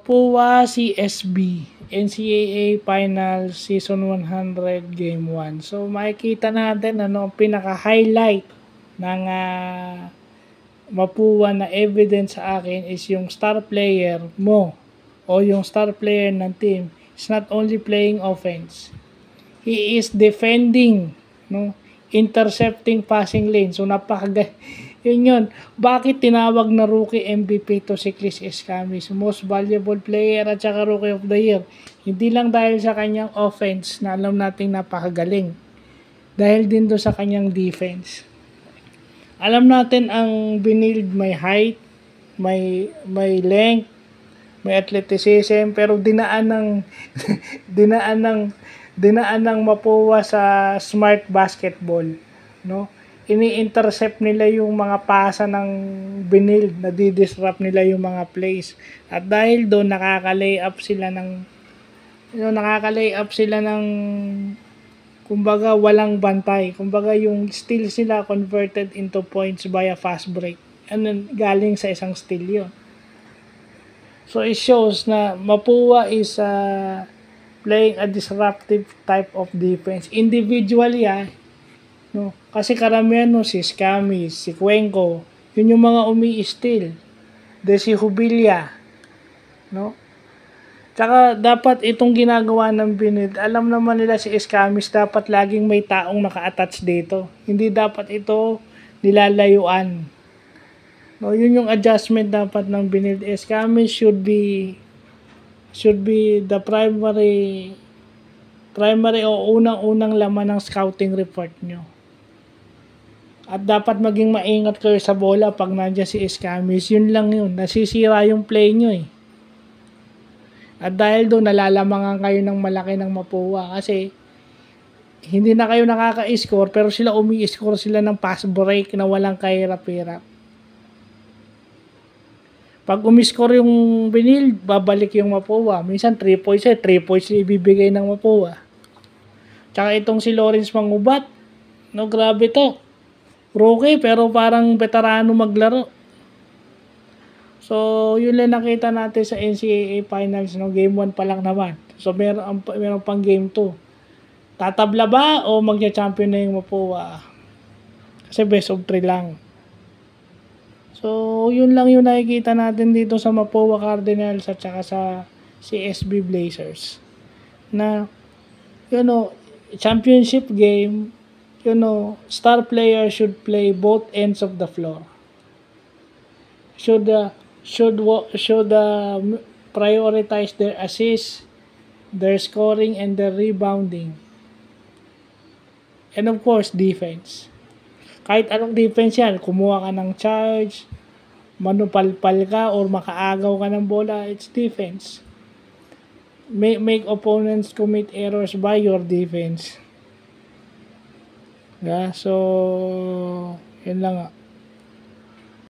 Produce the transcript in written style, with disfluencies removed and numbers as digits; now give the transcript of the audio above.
Mapua CSB, NCAA Finals Season 100 Game 1. So makikita natin ang pinaka-highlight ng Mapua na evidence sa akin is yung star player mo o yung star player ng team is not only playing offense. He is defending, no? Intercepting passing lane. So yun. Bakit tinawag na rookie MVP to si Chris Escamis? Most valuable player at saka rookie of the year. Hindi lang dahil sa kanyang offense na alam nating napakagaling. Dahil din do sa kanyang defense. Alam natin ang binild may height, may length, may athleticism, pero dinaan ng Mapua sa smart basketball, no? Ini-intercept nila yung mga pasa ng binild, nadi-disrupt nila yung mga plays. At dahil doon nakaka-layup sila ng kumbaga walang bantay. Kumbaga yung steal sila converted into points via fast break. Galing sa isang steal yun. So it shows na Mapua is playing a disruptive type of defense. Individually, no? Kasi karamihan si Escamis, si Cuenco, yun yung mga umi-steal. Si Jubilia, no? Tsaka dapat itong ginagawa ng binid, alam naman nila si Escamis dapat laging may taong naka-attach dito. Hindi dapat ito nilalayuan. No, yun yung adjustment dapat ng binid. Escamis should be the primary o unang-unang laman ng scouting report nyo. At dapat maging maingat kayo sa bola pag nandiyan si Escamis. Yun lang yun. Nasisira yung play nyo eh. At dahil doon, nalalamangan kayo ng malaki ng Mapua. Kasi, hindi na kayo nakaka-score, pero sila umi-score sila ng pass break na walang kahirap-hirap. Pag umi-score yung binild, babalik yung Mapua. Minsan 3 points 3 points ibibigay ng Mapua. Tsaka itong si Lawrence Mangubat, no, grabe to. Rookie, pero parang veterano maglaro. So, yun lang nakita natin sa NCAA Finals, no? Game 1 pa lang naman. So, meron pang Game 2. Tatabla ba o magcha-champion na yung Mapua? Kasi best of 3 lang. So, yun lang yung nakikita natin dito sa Mapua Cardinals at saka sa CSB Blazers. Na, championship game, star player should play both ends of the floor. Should prioritize their assists, their scoring, and their rebounding. And of course, defense. Kahit anong defense yan, kumuha ka ng charge, manupalpal ka, or makaagaw ka ng bola, it's defense. Make opponents commit errors by your defense. Yeah, so, yun lang nga.